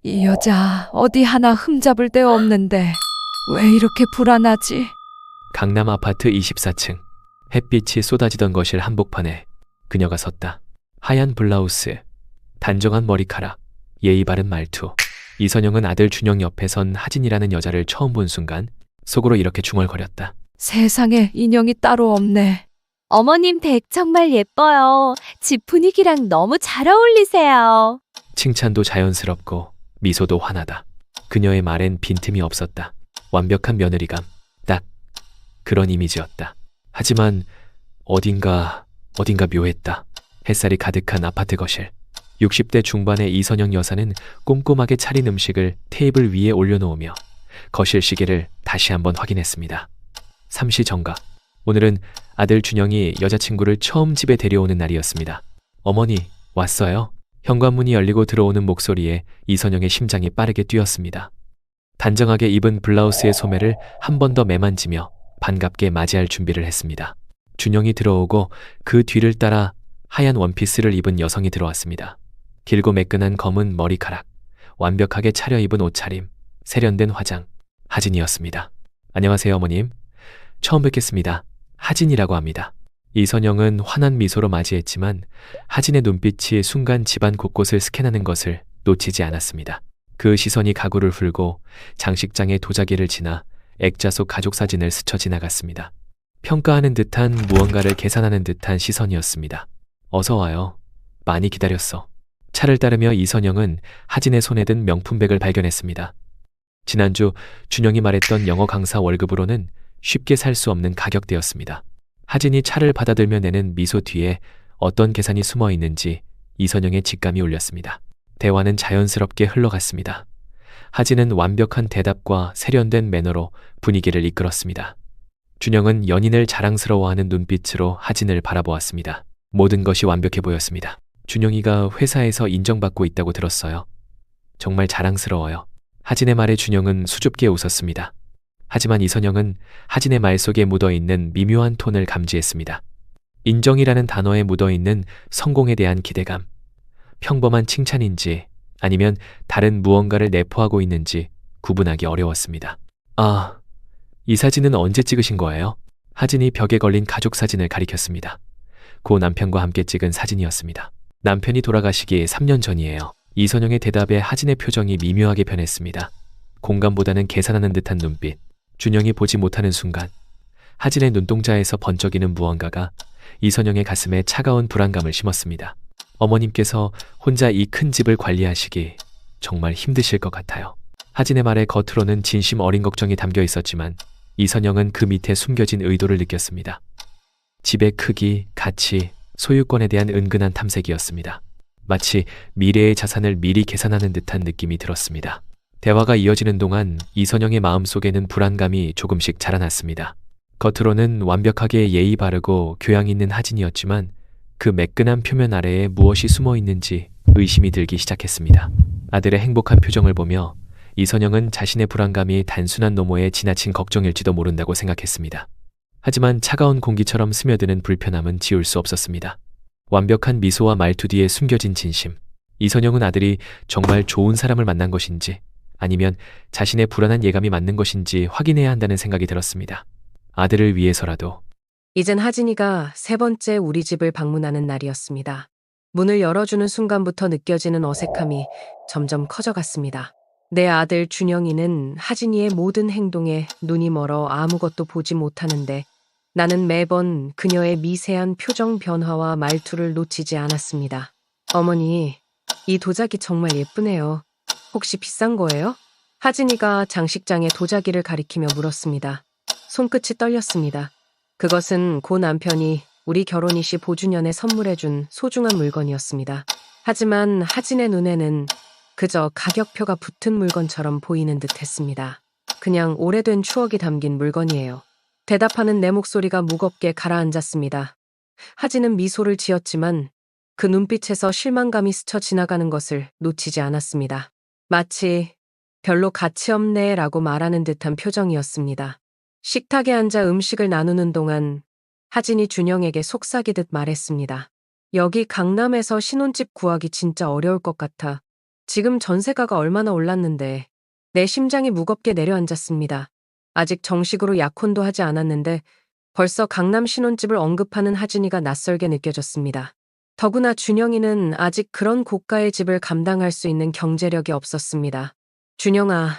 이 여자 어디 하나 흠잡을 데 없는데 왜 이렇게 불안하지? 강남 아파트 24층. 햇빛이 쏟아지던 거실 한복판에 그녀가 섰다. 하얀 블라우스, 단정한 머리카락, 예의 바른 말투. 이선영은 아들 준영 옆에 선 하진이라는 여자를 처음 본 순간 속으로 이렇게 중얼거렸다. 세상에 인형이 따로 없네. 어머님 댁 정말 예뻐요. 집 분위기랑 너무 잘 어울리세요. 칭찬도 자연스럽고 미소도 환하다. 그녀의 말엔 빈틈이 없었다. 완벽한 며느리감, 딱 그런 이미지였다. 하지만 어딘가 묘했다. 햇살이 가득한 아파트 거실. 60대 중반의 이선영 여사는 꼼꼼하게 차린 음식을 테이블 위에 올려놓으며 거실 시계를 다시 한번 확인했습니다. 3시 정각. 오늘은 아들 준영이 여자친구를 처음 집에 데려오는 날이었습니다. 어머니, 왔어요? 현관문이 열리고 들어오는 목소리에 이선영의 심장이 빠르게 뛰었습니다. 단정하게 입은 블라우스의 소매를 한 번 더 매만지며 반갑게 맞이할 준비를 했습니다. 준영이 들어오고 그 뒤를 따라 하얀 원피스를 입은 여성이 들어왔습니다. 길고 매끈한 검은 머리카락, 완벽하게 차려입은 옷차림, 세련된 화장, 하진이었습니다. 안녕하세요, 어머님. 처음 뵙겠습니다. 하진이라고 합니다. 이선영은 환한 미소로 맞이했지만 하진의 눈빛이 순간 집안 곳곳을 스캔하는 것을 놓치지 않았습니다. 그 시선이 가구를 풀고 장식장의 도자기를 지나 액자 속 가족 사진을 스쳐 지나갔습니다. 평가하는 듯한 무언가를 계산하는 듯한 시선이었습니다. 어서 와요. 많이 기다렸어. 차를 따르며 이선영은 하진의 손에 든 명품백을 발견했습니다. 지난주 준영이 말했던 영어 강사 월급으로는 쉽게 살 수 없는 가격대였습니다. 하진이 차를 받아들며 내는 미소 뒤에 어떤 계산이 숨어 있는지 이선영의 직감이 울렸습니다. 대화는 자연스럽게 흘러갔습니다. 하진은 완벽한 대답과 세련된 매너로 분위기를 이끌었습니다. 준영은 연인을 자랑스러워하는 눈빛으로 하진을 바라보았습니다. 모든 것이 완벽해 보였습니다. 준영이가 회사에서 인정받고 있다고 들었어요. 정말 자랑스러워요. 하진의 말에 준영은 수줍게 웃었습니다. 하지만 이선영은 하진의 말 속에 묻어있는 미묘한 톤을 감지했습니다. 인정이라는 단어에 묻어있는 성공에 대한 기대감, 평범한 칭찬인지 아니면 다른 무언가를 내포하고 있는지 구분하기 어려웠습니다. 아, 이 사진은 언제 찍으신 거예요? 하진이 벽에 걸린 가족 사진을 가리켰습니다. 고 남편과 함께 찍은 사진이었습니다. 남편이 돌아가시기 3년 전이에요. 이선영의 대답에 하진의 표정이 미묘하게 변했습니다. 공감보다는 계산하는 듯한 눈빛. 준영이 보지 못하는 순간 하진의 눈동자에서 번쩍이는 무언가가 이선영의 가슴에 차가운 불안감을 심었습니다. 어머님께서 혼자 이 큰 집을 관리하시기 정말 힘드실 것 같아요. 하진의 말에 겉으로는 진심 어린 걱정이 담겨 있었지만 이선영은 그 밑에 숨겨진 의도를 느꼈습니다. 집의 크기, 가치, 소유권에 대한 은근한 탐색이었습니다. 마치 미래의 자산을 미리 계산하는 듯한 느낌이 들었습니다. 대화가 이어지는 동안 이선영의 마음속에는 불안감이 조금씩 자라났습니다. 겉으로는 완벽하게 예의 바르고 교양 있는 하진이었지만 그 매끈한 표면 아래에 무엇이 숨어 있는지 의심이 들기 시작했습니다. 아들의 행복한 표정을 보며 이선영은 자신의 불안감이 단순한 노모의 지나친 걱정일지도 모른다고 생각했습니다. 하지만 차가운 공기처럼 스며드는 불편함은 지울 수 없었습니다. 완벽한 미소와 말투 뒤에 숨겨진 진심. 이선영은 아들이 정말 좋은 사람을 만난 것인지 아니면 자신의 불안한 예감이 맞는 것인지 확인해야 한다는 생각이 들었습니다. 아들을 위해서라도. 이젠 하진이가 세 번째 우리 집을 방문하는 날이었습니다. 문을 열어주는 순간부터 느껴지는 어색함이 점점 커져갔습니다. 내 아들 준영이는 하진이의 모든 행동에 눈이 멀어 아무것도 보지 못하는데 나는 매번 그녀의 미세한 표정 변화와 말투를 놓치지 않았습니다. 어머니, 이 도자기 정말 예쁘네요. 혹시 비싼 거예요? 하진이가 장식장에 도자기를 가리키며 물었습니다. 손끝이 떨렸습니다. 그것은 고 남편이 우리 결혼이 시 보주년에 선물해준 소중한 물건이었습니다. 하지만 하진의 눈에는 그저 가격표가 붙은 물건처럼 보이는 듯 했습니다. 그냥 오래된 추억이 담긴 물건이에요. 대답하는 내 목소리가 무겁게 가라앉았습니다. 하진은 미소를 지었지만 그 눈빛에서 실망감이 스쳐 지나가는 것을 놓치지 않았습니다. 마치 별로 가치 없네 라고 말하는 듯한 표정이었습니다. 식탁에 앉아 음식을 나누는 동안 하진이 준영에게 속삭이듯 말했습니다. 여기 강남에서 신혼집 구하기 진짜 어려울 것 같아. 지금 전세가가 얼마나 올랐는데 내 심장이 무겁게 내려앉았습니다. 아직 정식으로 약혼도 하지 않았는데 벌써 강남 신혼집을 언급하는 하진이가 낯설게 느껴졌습니다. 더구나 준영이는 아직 그런 고가의 집을 감당할 수 있는 경제력이 없었습니다. 준영아,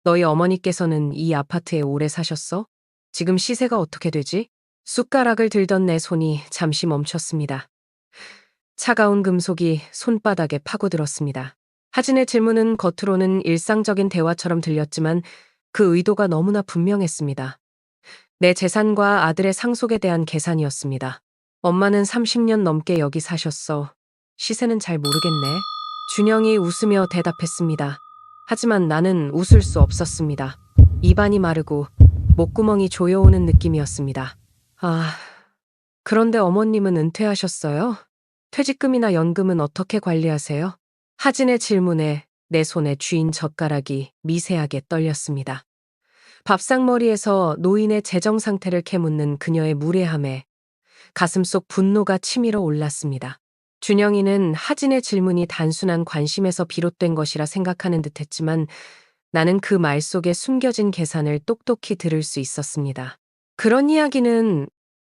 너희 어머니께서는 이 아파트에 오래 사셨어? 지금 시세가 어떻게 되지? 숟가락을 들던 내 손이 잠시 멈췄습니다. 차가운 금속이 손바닥에 파고들었습니다. 하진의 질문은 겉으로는 일상적인 대화처럼 들렸지만 그 의도가 너무나 분명했습니다. 내 재산과 아들의 상속에 대한 계산이었습니다. 엄마는 30년 넘게 여기 사셨어. 시세는 잘 모르겠네. 준영이 웃으며 대답했습니다. 하지만 나는 웃을 수 없었습니다. 입안이 마르고 목구멍이 조여오는 느낌이었습니다. 아, 그런데 어머님은 은퇴하셨어요? 퇴직금이나 연금은 어떻게 관리하세요? 하진의 질문에 내 손에 쥐인 젓가락이 미세하게 떨렸습니다. 밥상머리에서 노인의 재정 상태를 캐묻는 그녀의 무례함에 가슴속 분노가 치밀어 올랐습니다. 준영이는 하진의 질문이 단순한 관심에서 비롯된 것이라 생각하는 듯했지만 나는 그 말 속에 숨겨진 계산을 똑똑히 들을 수 있었습니다. 그런 이야기는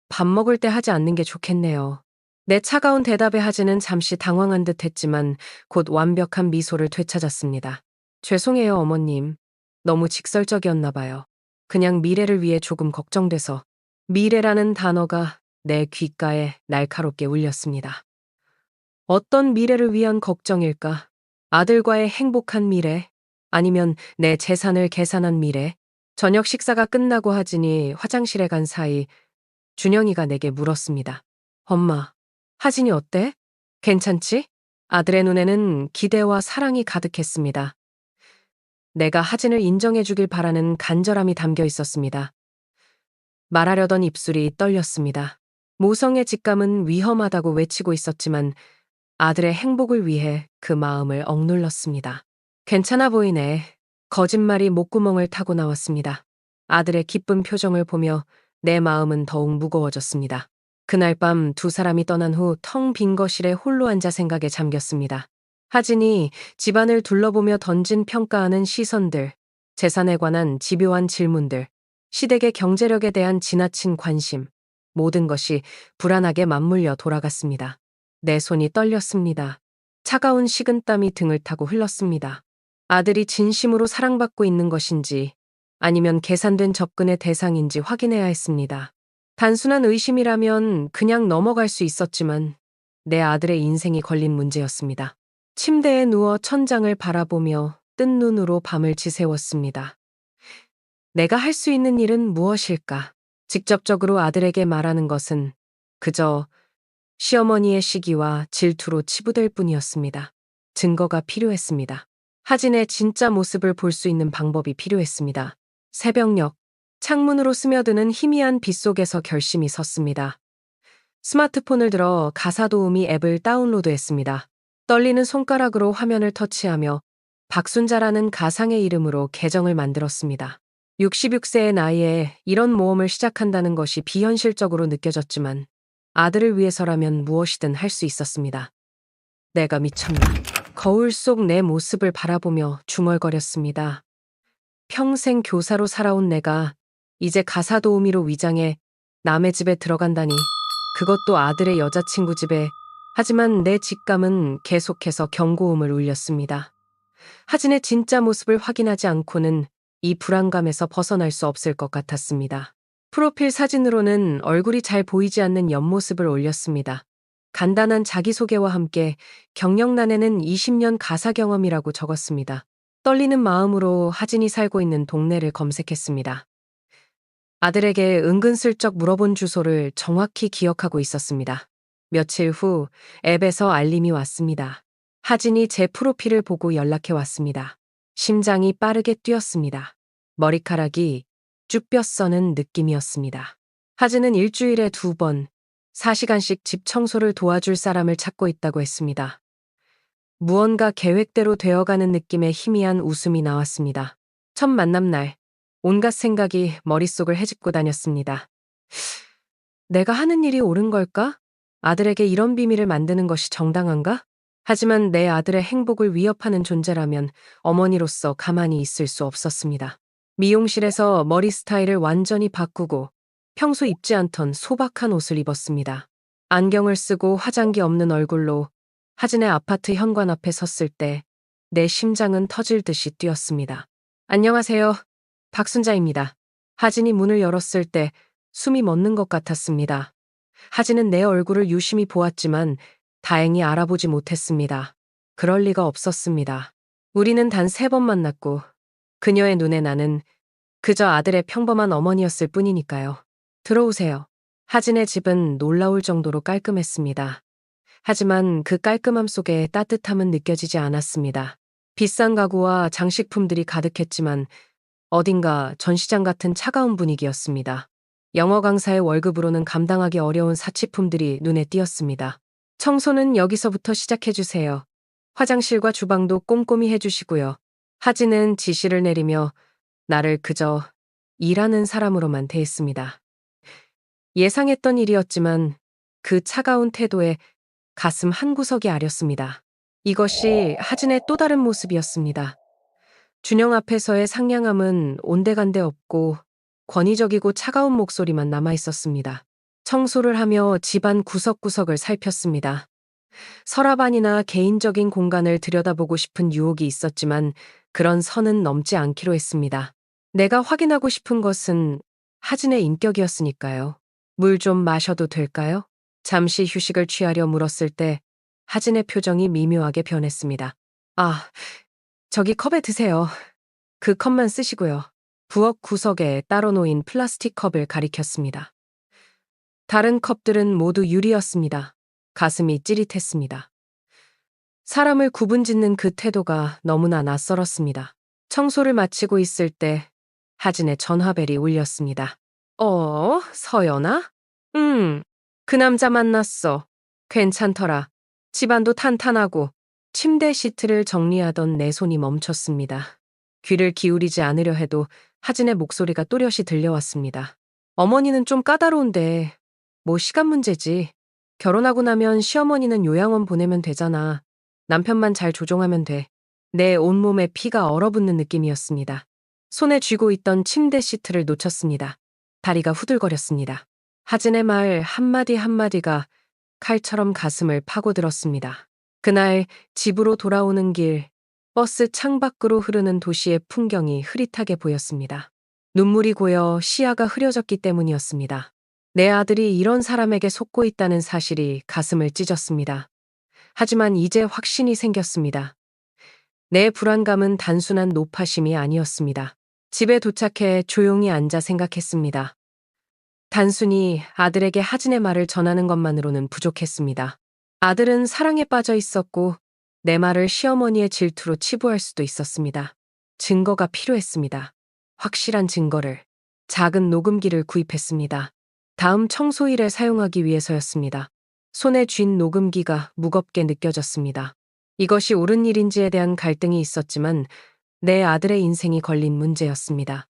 밥 먹을 때 하지 않는 게 좋겠네요. 내 차가운 대답에 하진은 잠시 당황한 듯했지만 곧 완벽한 미소를 되찾았습니다. 죄송해요, 어머님. 너무 직설적이었나 봐요. 그냥 미래를 위해 조금 걱정돼서. 미래라는 단어가 내 귓가에 날카롭게 울렸습니다. 어떤 미래를 위한 걱정일까? 아들과의 행복한 미래? 아니면 내 재산을 계산한 미래? 저녁 식사가 끝나고 하진이 화장실에 간 사이 준영이가 내게 물었습니다. 엄마, 하진이 어때? 괜찮지? 아들의 눈에는 기대와 사랑이 가득했습니다. 내가 하진을 인정해주길 바라는 간절함이 담겨 있었습니다. 말하려던 입술이 떨렸습니다. 모성의 직감은 위험하다고 외치고 있었지만 아들의 행복을 위해 그 마음을 억눌렀습니다. 괜찮아 보이네. 거짓말이 목구멍을 타고 나왔습니다. 아들의 기쁜 표정을 보며 내 마음은 더욱 무거워졌습니다. 그날 밤 두 사람이 떠난 후 텅 빈 거실에 홀로 앉아 생각에 잠겼습니다. 하진이 집안을 둘러보며 던진 평가하는 시선들, 재산에 관한 집요한 질문들, 시댁의 경제력에 대한 지나친 관심, 모든 것이 불안하게 맞물려 돌아갔습니다. 내 손이 떨렸습니다. 차가운 식은땀이 등을 타고 흘렀습니다. 아들이 진심으로 사랑받고 있는 것인지 아니면 계산된 접근의 대상인지 확인해야 했습니다. 단순한 의심이라면 그냥 넘어갈 수 있었지만 내 아들의 인생이 걸린 문제였습니다. 침대에 누워 천장을 바라보며 뜬 눈으로 밤을 지새웠습니다. 내가 할 수 있는 일은 무엇일까? 직접적으로 아들에게 말하는 것은 그저 시어머니의 시기와 질투로 치부될 뿐이었습니다. 증거가 필요했습니다. 하진의 진짜 모습을 볼 수 있는 방법이 필요했습니다. 새벽녘, 창문으로 스며드는 희미한 빛 속에서 결심이 섰습니다. 스마트폰을 들어 가사도우미 앱을 다운로드했습니다. 떨리는 손가락으로 화면을 터치하며 박순자라는 가상의 이름으로 계정을 만들었습니다. 66세의 나이에 이런 모험을 시작한다는 것이 비현실적으로 느껴졌지만 아들을 위해서라면 무엇이든 할 수 있었습니다. 내가 미쳤나. 거울 속 내 모습을 바라보며 중얼거렸습니다. 평생 교사로 살아온 내가 이제 가사도우미로 위장해 남의 집에 들어간다니. 그것도 아들의 여자친구 집에. 하지만 내 직감은 계속해서 경고음을 울렸습니다. 하진의 진짜 모습을 확인하지 않고는 이 불안감에서 벗어날 수 없을 것 같았습니다. 프로필 사진으로는 얼굴이 잘 보이지 않는 옆모습을 올렸습니다. 간단한 자기소개와 함께 경력란에는 20년 가사 경험이라고 적었습니다. 떨리는 마음으로 하진이 살고 있는 동네를 검색했습니다. 아들에게 은근슬쩍 물어본 주소를 정확히 기억하고 있었습니다. 며칠 후 앱에서 알림이 왔습니다. 하진이 제 프로필을 보고 연락해 왔습니다. 심장이 빠르게 뛰었습니다. 머리카락이 쭉 뼈서는 느낌이었습니다. 하진은 일주일에 2번, 4시간씩 집 청소를 도와줄 사람을 찾고 있다고 했습니다. 무언가 계획대로 되어가는 느낌의 희미한 웃음이 나왔습니다. 첫 만남 날, 온갖 생각이 머릿속을 헤집고 다녔습니다. 내가 하는 일이 옳은 걸까? 아들에게 이런 비밀을 만드는 것이 정당한가? 하지만 내 아들의 행복을 위협하는 존재라면 어머니로서 가만히 있을 수 없었습니다. 미용실에서 머리 스타일을 완전히 바꾸고 평소 입지 않던 소박한 옷을 입었습니다. 안경을 쓰고 화장기 없는 얼굴로 하진의 아파트 현관 앞에 섰을 때 내 심장은 터질 듯이 뛰었습니다. 안녕하세요. 박순자입니다. 하진이 문을 열었을 때 숨이 멎는 것 같았습니다. 하진은 내 얼굴을 유심히 보았지만 다행히 알아보지 못했습니다. 그럴 리가 없었습니다. 우리는 단 3번 만났고 그녀의 눈에 나는 그저 아들의 평범한 어머니였을 뿐이니까요. 들어오세요. 하진의 집은 놀라울 정도로 깔끔했습니다. 하지만 그 깔끔함 속에 따뜻함은 느껴지지 않았습니다. 비싼 가구와 장식품들이 가득했지만 어딘가 전시장 같은 차가운 분위기였습니다. 영어 강사의 월급으로는 감당하기 어려운 사치품들이 눈에 띄었습니다. 청소는 여기서부터 시작해주세요. 화장실과 주방도 꼼꼼히 해주시고요. 하진은 지시를 내리며 나를 그저 일하는 사람으로만 대했습니다. 예상했던 일이었지만 그 차가운 태도에 가슴 한구석이 아렸습니다. 이것이 하진의 또 다른 모습이었습니다. 준영 앞에서의 상냥함은 온데간데 없고 권위적이고 차가운 목소리만 남아 있었습니다. 청소를 하며 집안 구석구석을 살폈습니다. 서랍 안이나 개인적인 공간을 들여다보고 싶은 유혹이 있었지만 그런 선은 넘지 않기로 했습니다. 내가 확인하고 싶은 것은 하진의 인격이었으니까요. 물 좀 마셔도 될까요? 잠시 휴식을 취하려 물었을 때 하진의 표정이 미묘하게 변했습니다. 아, 저기 컵에 드세요. 그 컵만 쓰시고요. 부엌 구석에 따로 놓인 플라스틱 컵을 가리켰습니다. 다른 컵들은 모두 유리였습니다. 가슴이 찌릿했습니다. 사람을 구분짓는 그 태도가 너무나 낯설었습니다. 청소를 마치고 있을 때 하진의 전화벨이 울렸습니다. 서연아? 그 남자 만났어. 괜찮더라. 집안도 탄탄하고 침대 시트를 정리하던 내 손이 멈췄습니다. 귀를 기울이지 않으려 해도 하진의 목소리가 또렷이 들려왔습니다. 어머니는 좀 까다로운데 뭐 시간 문제지. 결혼하고 나면 시어머니는 요양원 보내면 되잖아. 남편만 잘 조종하면 돼. 내 온몸에 피가 얼어붙는 느낌이었습니다. 손에 쥐고 있던 침대 시트를 놓쳤습니다. 다리가 후들거렸습니다. 하진의 말 한마디 한마디가 칼처럼 가슴을 파고들었습니다. 그날 집으로 돌아오는 길, 버스 창밖으로 흐르는 도시의 풍경이 흐릿하게 보였습니다. 눈물이 고여 시야가 흐려졌기 때문이었습니다. 내 아들이 이런 사람에게 속고 있다는 사실이 가슴을 찢었습니다. 하지만 이제 확신이 생겼습니다. 내 불안감은 단순한 노파심이 아니었습니다. 집에 도착해 조용히 앉아 생각했습니다. 단순히 아들에게 하진의 말을 전하는 것만으로는 부족했습니다. 아들은 사랑에 빠져 있었고 내 말을 시어머니의 질투로 치부할 수도 있었습니다. 증거가 필요했습니다. 확실한 증거를. 작은 녹음기를 구입했습니다. 다음 청소일에 사용하기 위해서였습니다. 손에 쥔 녹음기가 무겁게 느껴졌습니다. 이것이 옳은 일인지에 대한 갈등이 있었지만 내 아들의 인생이 걸린 문제였습니다.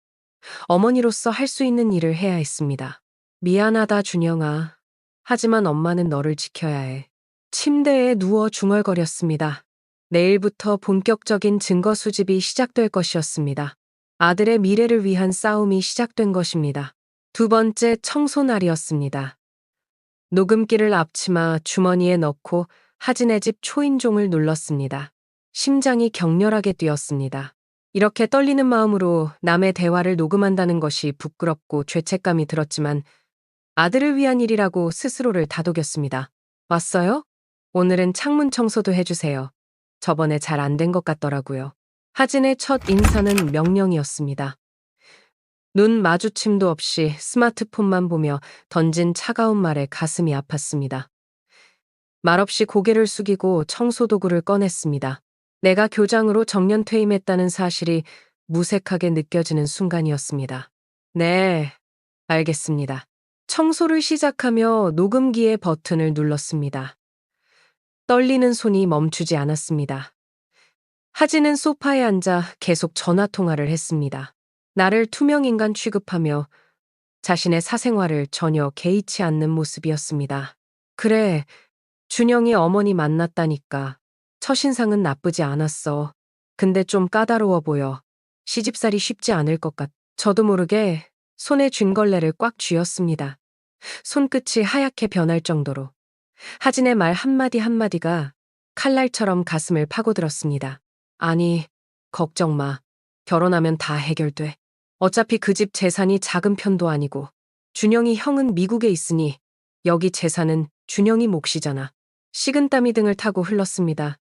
어머니로서 할 수 있는 일을 해야 했습니다. 미안하다, 준영아. 하지만 엄마는 너를 지켜야 해. 침대에 누워 중얼거렸습니다. 내일부터 본격적인 증거 수집이 시작될 것이었습니다. 아들의 미래를 위한 싸움이 시작된 것입니다. 2번째 청소 날이었습니다. 녹음기를 앞치마 주머니에 넣고 하진의 집 초인종을 눌렀습니다. 심장이 격렬하게 뛰었습니다. 이렇게 떨리는 마음으로 남의 대화를 녹음한다는 것이 부끄럽고 죄책감이 들었지만 아들을 위한 일이라고 스스로를 다독였습니다. 왔어요? 오늘은 창문 청소도 해주세요. 저번에 잘 안 된 것 같더라고요. 하진의 첫 인사는 명령이었습니다. 눈 마주침도 없이 스마트폰만 보며 던진 차가운 말에 가슴이 아팠습니다. 말없이 고개를 숙이고 청소도구를 꺼냈습니다. 내가 교장으로 정년퇴임했다는 사실이 무색하게 느껴지는 순간이었습니다. 네, 알겠습니다. 청소를 시작하며 녹음기의 버튼을 눌렀습니다. 떨리는 손이 멈추지 않았습니다. 하진은 소파에 앉아 계속 전화통화를 했습니다. 나를 투명인간 취급하며 자신의 사생활을 전혀 개의치 않는 모습이었습니다. 그래, 준영이 어머니 만났다니까. 첫인상은 나쁘지 않았어. 근데 좀 까다로워 보여. 시집살이 쉽지 않을 것 같. 저도 모르게 손에 쥔 걸레를 꽉 쥐었습니다. 손끝이 하얗게 변할 정도로. 하진의 말 한마디 한마디가 칼날처럼 가슴을 파고들었습니다. 아니, 걱정 마. 결혼하면 다 해결돼. 어차피 그 집 재산이 작은 편도 아니고 준영이 형은 미국에 있으니 여기 재산은 준영이 몫이잖아. 식은땀이 등을 타고 흘렀습니다.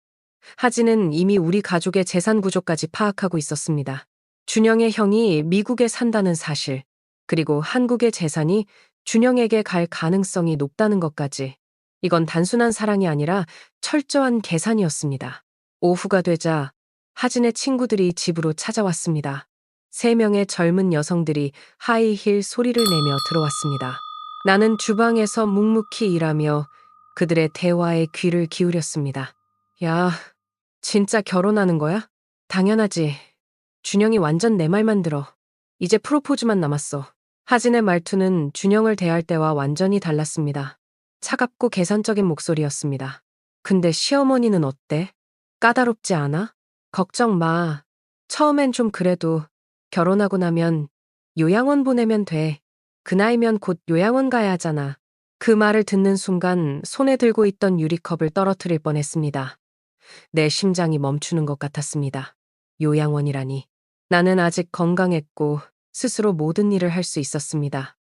하진은 이미 우리 가족의 재산 구조까지 파악하고 있었습니다. 준영의 형이 미국에 산다는 사실, 그리고 한국의 재산이 준영에게 갈 가능성이 높다는 것까지. 이건 단순한 사랑이 아니라 철저한 계산이었습니다. 오후가 되자 하진의 친구들이 집으로 찾아왔습니다. 3명의 젊은 여성들이 하이힐 소리를 내며 들어왔습니다. 나는 주방에서 묵묵히 일하며 그들의 대화에 귀를 기울였습니다. 야, 진짜 결혼하는 거야? 당연하지. 준영이 완전 내 말만 들어. 이제 프로포즈만 남았어. 하진의 말투는 준영을 대할 때와 완전히 달랐습니다. 차갑고 계산적인 목소리였습니다. 근데 시어머니는 어때? 까다롭지 않아? 걱정 마. 처음엔 좀 그래도 결혼하고 나면 요양원 보내면 돼. 그 나이면 곧 요양원 가야 하잖아. 그 말을 듣는 순간 손에 들고 있던 유리컵을 떨어뜨릴 뻔했습니다. 내 심장이 멈추는 것 같았습니다. 요양원이라니. 나는 아직 건강했고 스스로 모든 일을 할 수 있었습니다.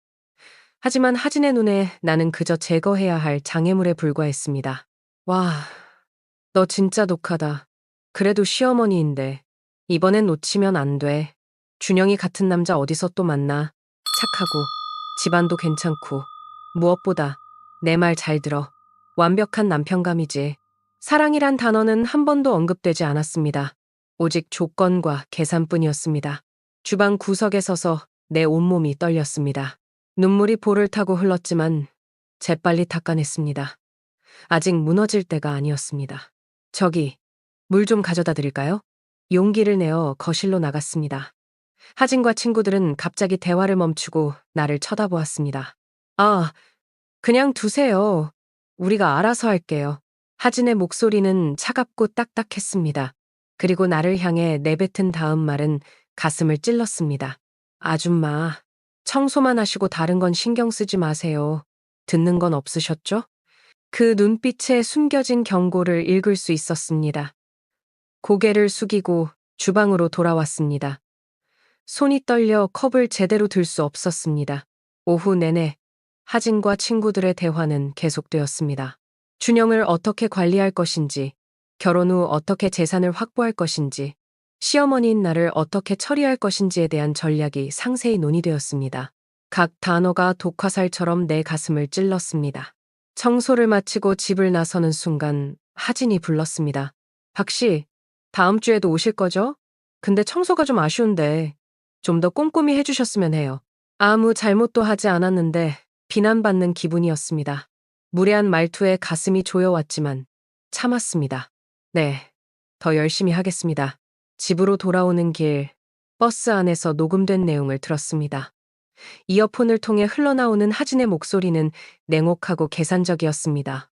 하지만 하진의 눈에 나는 그저 제거해야 할 장애물에 불과했습니다. 와, 너 진짜 독하다. 그래도 시어머니인데 이번엔 놓치면 안 돼. 준영이 같은 남자 어디서 또 만나. 착하고 집안도 괜찮고 무엇보다 내 말 잘 들어. 완벽한 남편감이지. 사랑이란 단어는 한 번도 언급되지 않았습니다. 오직 조건과 계산뿐이었습니다. 주방 구석에 서서 내 온몸이 떨렸습니다. 눈물이 볼을 타고 흘렀지만 재빨리 닦아냈습니다. 아직 무너질 때가 아니었습니다. 저기, 물 좀 가져다 드릴까요? 용기를 내어 거실로 나갔습니다. 하진과 친구들은 갑자기 대화를 멈추고 나를 쳐다보았습니다. 아, 그냥 두세요. 우리가 알아서 할게요. 하진의 목소리는 차갑고 딱딱했습니다. 그리고 나를 향해 내뱉은 다음 말은 가슴을 찔렀습니다. 아줌마, 청소만 하시고 다른 건 신경 쓰지 마세요. 듣는 건 없으셨죠? 그 눈빛에 숨겨진 경고를 읽을 수 있었습니다. 고개를 숙이고 주방으로 돌아왔습니다. 손이 떨려 컵을 제대로 들 수 없었습니다. 오후 내내 하진과 친구들의 대화는 계속되었습니다. 준영을 어떻게 관리할 것인지, 결혼 후 어떻게 재산을 확보할 것인지, 시어머니인 나를 어떻게 처리할 것인지에 대한 전략이 상세히 논의되었습니다. 각 단어가 독화살처럼 내 가슴을 찔렀습니다. 청소를 마치고 집을 나서는 순간 하진이 불렀습니다. 박 씨, 다음 주에도 오실 거죠? 근데 청소가 좀 아쉬운데 좀 더 꼼꼼히 해주셨으면 해요. 아무 잘못도 하지 않았는데 비난받는 기분이었습니다. 무례한 말투에 가슴이 조여왔지만 참았습니다. 네, 더 열심히 하겠습니다. 집으로 돌아오는 길, 버스 안에서 녹음된 내용을 들었습니다. 이어폰을 통해 흘러나오는 하진의 목소리는 냉혹하고 계산적이었습니다.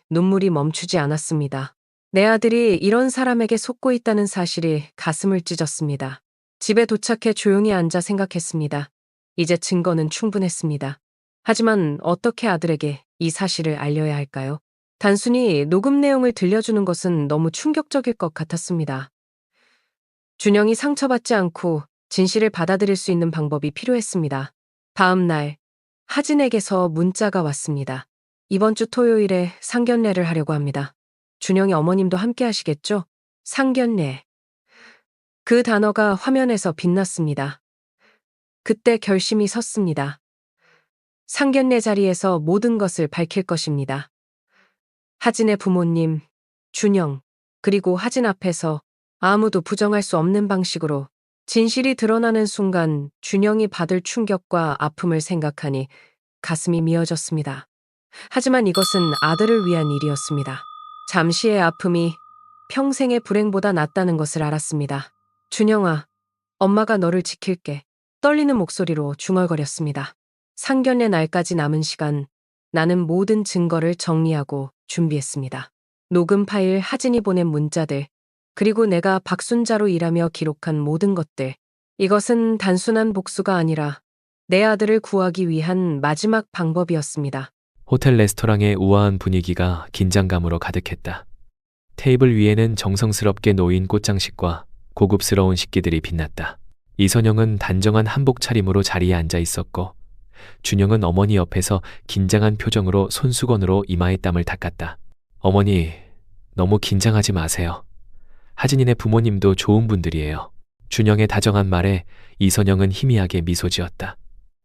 눈물이 멈추지 않았습니다. 내 아들이 이런 사람에게 속고 있다는 사실이 가슴을 찢었습니다. 집에 도착해 조용히 앉아 생각했습니다. 이제 증거는 충분했습니다. 하지만 어떻게 아들에게 이 사실을 알려야 할까요? 단순히 녹음 내용을 들려주는 것은 너무 충격적일 것 같았습니다. 준영이 상처받지 않고 진실을 받아들일 수 있는 방법이 필요했습니다. 다음 날, 하진에게서 문자가 왔습니다. 이번 주 토요일에 상견례를 하려고 합니다. 준영이 어머님도 함께 하시겠죠? 상견례. 그 단어가 화면에서 빛났습니다. 그때 결심이 섰습니다. 상견례 자리에서 모든 것을 밝힐 것입니다. 하진의 부모님, 준영, 그리고 하진 앞에서 아무도 부정할 수 없는 방식으로 진실이 드러나는 순간 준영이 받을 충격과 아픔을 생각하니 가슴이 미어졌습니다. 하지만 이것은 아들을 위한 일이었습니다. 잠시의 아픔이 평생의 불행보다 낫다는 것을 알았습니다. 준영아, 엄마가 너를 지킬게. 떨리는 목소리로 중얼거렸습니다. 상견례 날까지 남은 시간, 나는 모든 증거를 정리하고 준비했습니다. 녹음 파일, 하진이 보낸 문자들, 그리고 내가 박순자로 일하며 기록한 모든 것들. 이것은 단순한 복수가 아니라 내 아들을 구하기 위한 마지막 방법이었습니다. 호텔 레스토랑의 우아한 분위기가 긴장감으로 가득했다. 테이블 위에는 정성스럽게 놓인 꽃장식과 고급스러운 식기들이 빛났다. 이선영은 단정한 한복 차림으로 자리에 앉아 있었고, 준영은 어머니 옆에서 긴장한 표정으로 손수건으로 이마에 땀을 닦았다. 어머니, 너무 긴장하지 마세요. 하진이네 부모님도 좋은 분들이에요. 준영의 다정한 말에 이선영은 희미하게 미소 지었다.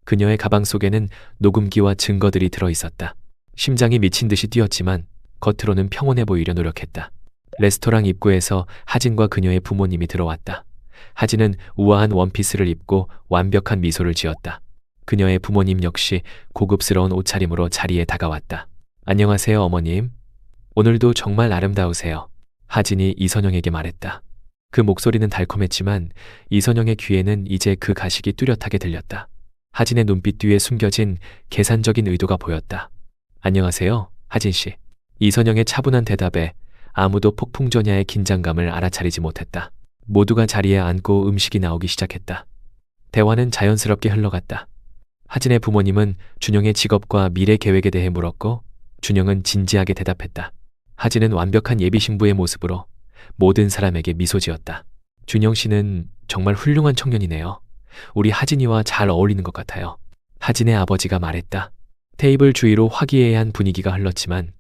그녀의 가방 속에는 녹음기와 증거들이 들어 있었다. 심장이 미친 듯이 뛰었지만 겉으로는 평온해 보이려 노력했다. 레스토랑 입구에서 하진과 그녀의 부모님이 들어왔다. 하진은 우아한 원피스를 입고 완벽한 미소를 지었다. 그녀의 부모님 역시 고급스러운 옷차림으로 자리에 다가왔다. 안녕하세요, 어머님. 오늘도 정말 아름다우세요. 하진이 이선영에게 말했다. 그 목소리는 달콤했지만 이선영의 귀에는 이제 그 가식이 뚜렷하게 들렸다. 하진의 눈빛 뒤에 숨겨진 계산적인 의도가 보였다. 안녕하세요, 하진 씨. 이선영의 차분한 대답에 아무도 폭풍전야의 긴장감을 알아차리지 못했다. 모두가 자리에 앉고 음식이 나오기 시작했다. 대화는 자연스럽게 흘러갔다. 하진의 부모님은 준영의 직업과 미래 계획에 대해 물었고, 준영은 진지하게 대답했다. 하진은 완벽한 예비신부의 모습으로 모든 사람에게 미소 지었다. 준영 씨는 정말 훌륭한 청년이네요. 우리 하진이와 잘 어울리는 것 같아요. 하진의 아버지가 말했다. 테이블 주위로 화기애애한 분위기가 흘렀지만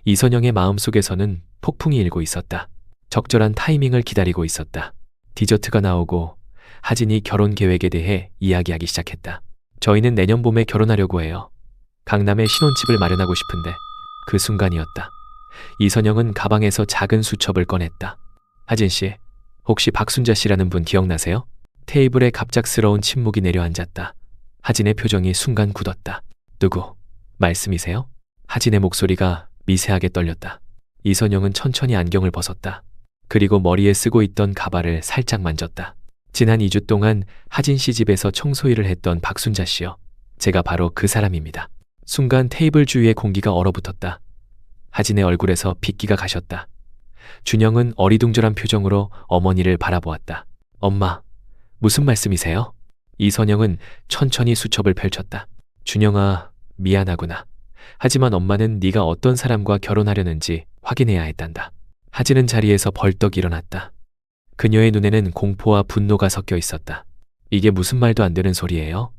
이선영의 마음속에서는 폭풍이 일고 있었다. 적절한 타이밍을 기다리고 있었다. 디저트가 나오고 하진이 결혼 계획에 대해 이야기하기 시작했다. 저희는 내년 봄에 결혼하려고 해요. 강남에 신혼집을 마련하고 싶은데 그 순간이었다. 이선영은 가방에서 작은 수첩을 꺼냈다. 하진 씨, 혹시 박순자 씨라는 분 기억나세요? 테이블에 갑작스러운 침묵이 내려앉았다. 하진의 표정이 순간 굳었다. 누구? 말씀이세요? 하진의 목소리가 미세하게 떨렸다. 이선영은 천천히 안경을 벗었다. 그리고 머리에 쓰고 있던 가발을 살짝 만졌다. 지난 2주 동안 하진 씨 집에서 청소일을 했던 박순자 씨요. 제가 바로 그 사람입니다. 순간 테이블 주위의 공기가 얼어붙었다. 하진의 얼굴에서 빗기가 가셨다. 준영은 어리둥절한 표정으로 어머니를 바라보았다. 엄마, 무슨 말씀이세요? 이선영은 천천히 수첩을 펼쳤다. 준영아, 미안하구나. 하지만 엄마는 네가 어떤 사람과 결혼하려는지 확인해야 했단다. 하진은 자리에서 벌떡 일어났다. 그녀의 눈에는 공포와 분노가 섞여 있었다. 이게 무슨 말도 안 되는 소리예요?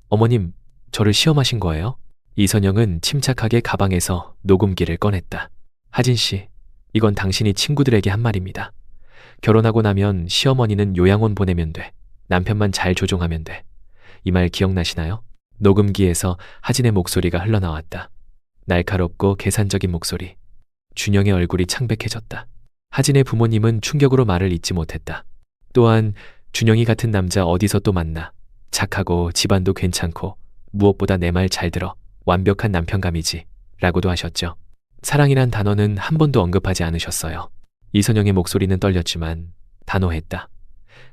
어머님, 저를 시험하신 거예요? 이선영은 침착하게 가방에서 녹음기를 꺼냈다. 하진 씨, 이건 당신이 친구들에게 한 말입니다. 결혼하고 나면 시어머니는 요양원 보내면 돼. 남편만 잘 조종하면 돼. 이 말 기억나시나요? 녹음기에서 하진의 목소리가 흘러나왔다. 날카롭고 계산적인 목소리. 준영의 얼굴이 창백해졌다. 하진의 부모님은 충격으로 말을 잇지 못했다. 또한 준영이 같은 남자 어디서 또 만나. 착하고 집안도 괜찮고 무엇보다 내 말 잘 들어. 완벽한 남편감이지. 라고도 하셨죠. 사랑이란 단어는 한 번도 언급하지 않으셨어요. 이선영의 목소리는 떨렸지만 단호했다.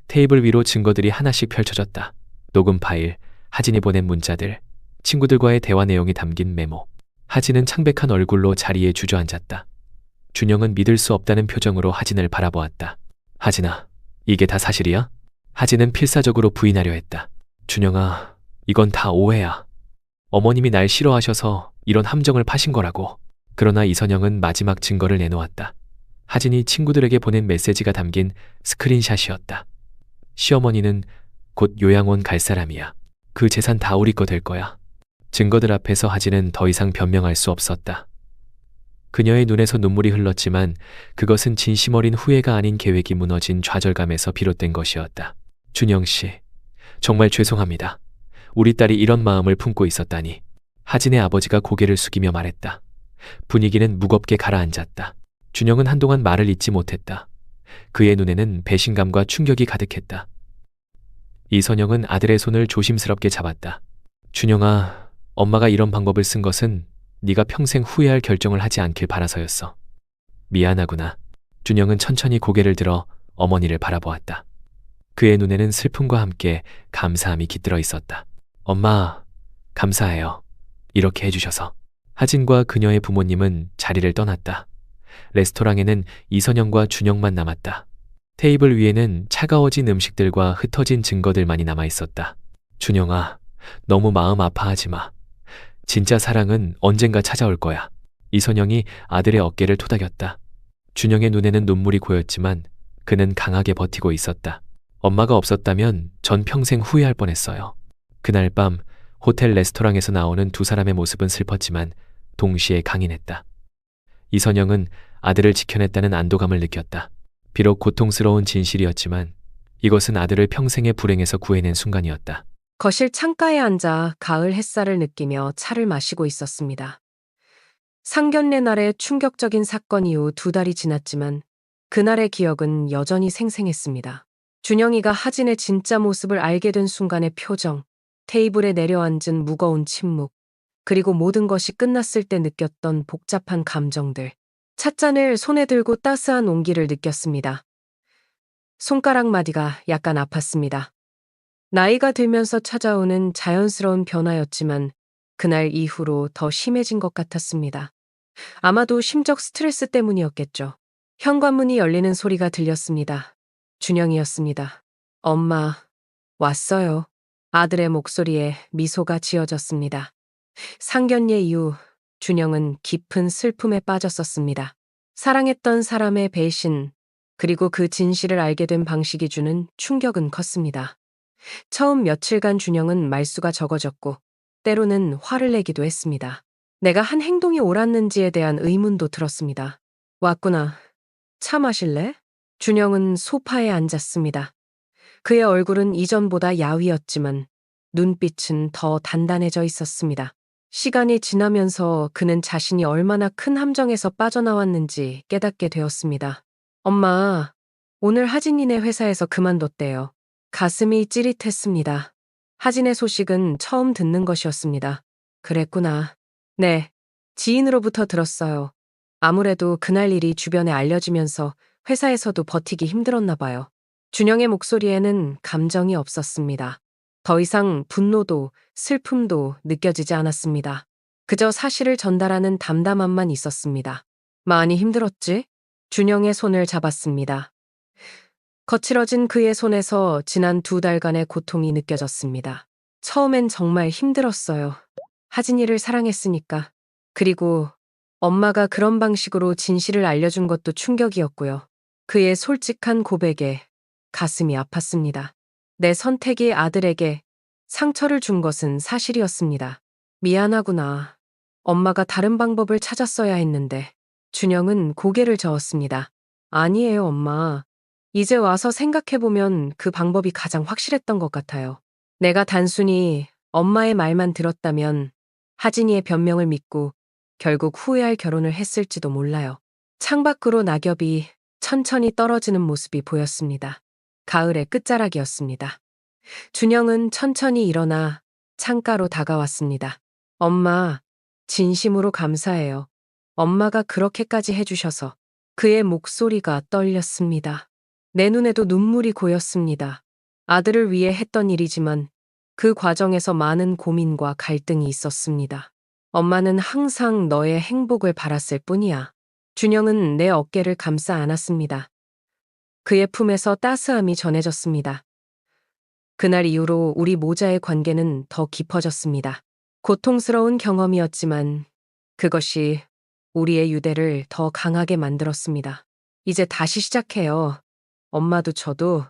테이블 위로 증거들이 하나씩 펼쳐졌다. 녹음 파일, 하진이 보낸 문자들, 친구들과의 대화 내용이 담긴 메모. 하진은 창백한 얼굴로 자리에 주저앉았다. 준영은 믿을 수 없다는 표정으로 하진을 바라보았다. 하진아, 이게 다 사실이야? 하진은 필사적으로 부인하려 했다. 준영아, 이건 다 오해야. 어머님이 날 싫어하셔서 이런 함정을 파신 거라고. 그러나 이선영은 마지막 증거를 내놓았다. 하진이 친구들에게 보낸 메시지가 담긴 스크린샷이었다. 시어머니는 곧 요양원 갈 사람이야. 그 재산 다 우리 거 될 거야. 증거들 앞에서 하진은 더 이상 변명할 수 없었다. 그녀의 눈에서 눈물이 흘렀지만 그것은 진심 어린 후회가 아닌 계획이 무너진 좌절감에서 비롯된 것이었다. 준영 씨, 정말 죄송합니다. 우리 딸이 이런 마음을 품고 있었다니. 하진의 아버지가 고개를 숙이며 말했다. 분위기는 무겁게 가라앉았다. 준영은 한동안 말을 잇지 못했다. 그의 눈에는 배신감과 충격이 가득했다. 이선영은 아들의 손을 조심스럽게 잡았다. 준영아, 엄마가 이런 방법을 쓴 것은 네가 평생 후회할 결정을 하지 않길 바라서였어. 미안하구나. 준영은 천천히 고개를 들어 어머니를 바라보았다. 그의 눈에는 슬픔과 함께 감사함이 깃들어 있었다. 엄마, 감사해요. 이렇게 해주셔서. 하진과 그녀의 부모님은 자리를 떠났다. 레스토랑에는 이선영과 준영만 남았다. 테이블 위에는 차가워진 음식들과 흩어진 증거들만이 남아 있었다. 준영아, 너무 마음 아파하지 마. 진짜 사랑은 언젠가 찾아올 거야. 이선영이 아들의 어깨를 토닥였다. 준영의 눈에는 눈물이 고였지만 그는 강하게 버티고 있었다. 엄마가 없었다면 전 평생 후회할 뻔했어요. 그날 밤 호텔 레스토랑에서 나오는 두 사람의 모습은 슬펐지만 동시에 강인했다. 이선영은 아들을 지켜냈다는 안도감을 느꼈다. 비록 고통스러운 진실이었지만 이것은 아들을 평생의 불행에서 구해낸 순간이었다. 거실 창가에 앉아 가을 햇살을 느끼며 차를 마시고 있었습니다. 상견례 날의 충격적인 사건 이후 2달이 지났지만 그날의 기억은 여전히 생생했습니다. 준영이가 하진의 진짜 모습을 알게 된 순간의 표정, 테이블에 내려앉은 무거운 침묵, 그리고 모든 것이 끝났을 때 느꼈던 복잡한 감정들. 찻잔을 손에 들고 따스한 온기를 느꼈습니다. 손가락 마디가 약간 아팠습니다. 나이가 들면서 찾아오는 자연스러운 변화였지만 그날 이후로 더 심해진 것 같았습니다. 아마도 심적 스트레스 때문이었겠죠. 현관문이 열리는 소리가 들렸습니다. 준영이었습니다. 엄마, 왔어요. 아들의 목소리에 미소가 지어졌습니다. 상견례 이후 준영은 깊은 슬픔에 빠졌었습니다. 사랑했던 사람의 배신, 그리고 그 진실을 알게 된 방식이 주는 충격은 컸습니다. 처음 며칠간 준영은 말수가 적어졌고 때로는 화를 내기도 했습니다. 내가 한 행동이 옳았는지에 대한 의문도 들었습니다. 왔구나. 차 마실래? 준영은 소파에 앉았습니다. 그의 얼굴은 이전보다 야위었지만 눈빛은 더 단단해져 있었습니다. 시간이 지나면서 그는 자신이 얼마나 큰 함정에서 빠져나왔는지 깨닫게 되었습니다. 엄마, 오늘 하진이네 회사에서 그만뒀대요. 가슴이 찌릿했습니다. 하진의 소식은 처음 듣는 것이었습니다. 그랬구나. 네, 지인으로부터 들었어요. 아무래도 그날 일이 주변에 알려지면서 회사에서도 버티기 힘들었나 봐요. 준영의 목소리에는 감정이 없었습니다. 더 이상 분노도 슬픔도 느껴지지 않았습니다. 그저 사실을 전달하는 담담함만 있었습니다. 많이 힘들었지? 준영의 손을 잡았습니다. 거칠어진 그의 손에서 지난 2달간의 고통이 느껴졌습니다. 처음엔 정말 힘들었어요. 하진이를 사랑했으니까. 그리고 엄마가 그런 방식으로 진실을 알려준 것도 충격이었고요. 그의 솔직한 고백에 가슴이 아팠습니다. 내 선택이 아들에게 상처를 준 것은 사실이었습니다. 미안하구나. 엄마가 다른 방법을 찾았어야 했는데. 준영은 고개를 저었습니다. 아니에요, 엄마. 이제 와서 생각해보면 그 방법이 가장 확실했던 것 같아요. 내가 단순히 엄마의 말만 들었다면 하진이의 변명을 믿고 결국 후회할 결혼을 했을지도 몰라요. 창밖으로 낙엽이 천천히 떨어지는 모습이 보였습니다. 가을의 끝자락이었습니다. 준영은 천천히 일어나 창가로 다가왔습니다. 엄마, 진심으로 감사해요. 엄마가 그렇게까지 해주셔서. 그의 목소리가 떨렸습니다. 내 눈에도 눈물이 고였습니다. 아들을 위해 했던 일이지만 그 과정에서 많은 고민과 갈등이 있었습니다. 엄마는 항상 너의 행복을 바랐을 뿐이야. 준영은 내 어깨를 감싸 안았습니다. 그의 품에서 따스함이 전해졌습니다. 그날 이후로 우리 모자의 관계는 더 깊어졌습니다. 고통스러운 경험이었지만 그것이 우리의 유대를 더 강하게 만들었습니다. 이제 다시 시작해요. 엄마도 저도.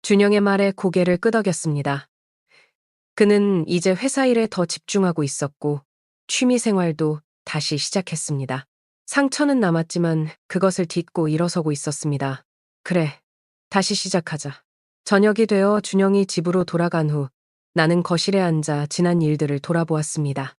준영의 말에 고개를 끄덕였습니다. 그는 이제 회사 일에 더 집중하고 있었고 취미 생활도 다시 시작했습니다. 상처는 남았지만 그것을 딛고 일어서고 있었습니다. 그래, 다시 시작하자. 저녁이 되어 준영이 집으로 돌아간 후 나는 거실에 앉아 지난 일들을 돌아보았습니다.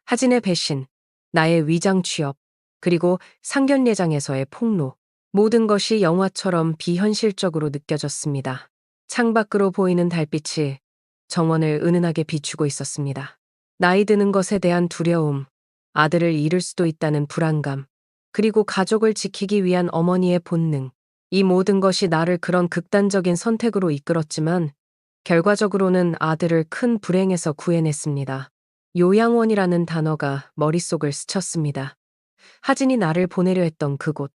하진의 배신, 나의 위장 취업, 그리고 상견례장에서의 폭로. 모든 것이 영화처럼 비현실적으로 느껴졌습니다. 창밖으로 보이는 달빛이 정원을 은은하게 비추고 있었습니다. 나이 드는 것에 대한 두려움, 아들을 잃을 수도 있다는 불안감, 그리고 가족을 지키기 위한 어머니의 본능. 이 모든 것이 나를 그런 극단적인 선택으로 이끌었지만 결과적으로는 아들을 큰 불행에서 구해냈습니다. 요양원이라는 단어가 머릿속을 스쳤습니다. 하진이 나를 보내려 했던 그곳.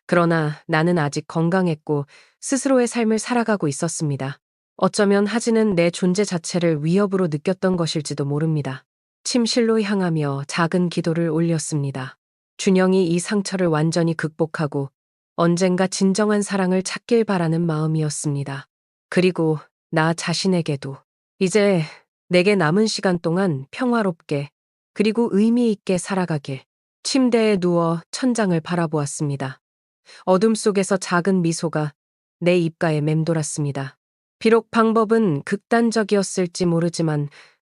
그러나 나는 아직 건강했고 스스로의 삶을 살아가고 있었습니다. 어쩌면 하진은 내 존재 자체를 위협으로 느꼈던 것일지도 모릅니다. 침실로 향하며 작은 기도를 올렸습니다. 준영이 이 상처를 완전히 극복하고 언젠가 진정한 사랑을 찾길 바라는 마음이었습니다. 그리고 나 자신에게도 이제 내게 남은 시간 동안 평화롭게 그리고 의미 있게 살아가길. 침대에 누워 천장을 바라보았습니다. 어둠 속에서 작은 미소가 내 입가에 맴돌았습니다. 비록 방법은 극단적이었을지 모르지만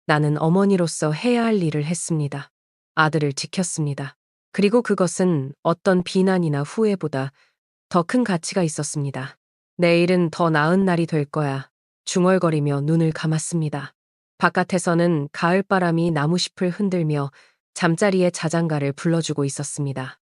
나는 어머니로서 해야 할 일을 했습니다. 아들을 지켰습니다. 그리고 그것은 어떤 비난이나 후회보다 더 큰 가치가 있었습니다. 내일은 더 나은 날이 될 거야. 중얼거리며 눈을 감았습니다. 바깥에서는 가을바람이 나무잎을 흔들며 잠자리의 자장가를 불러주고 있었습니다.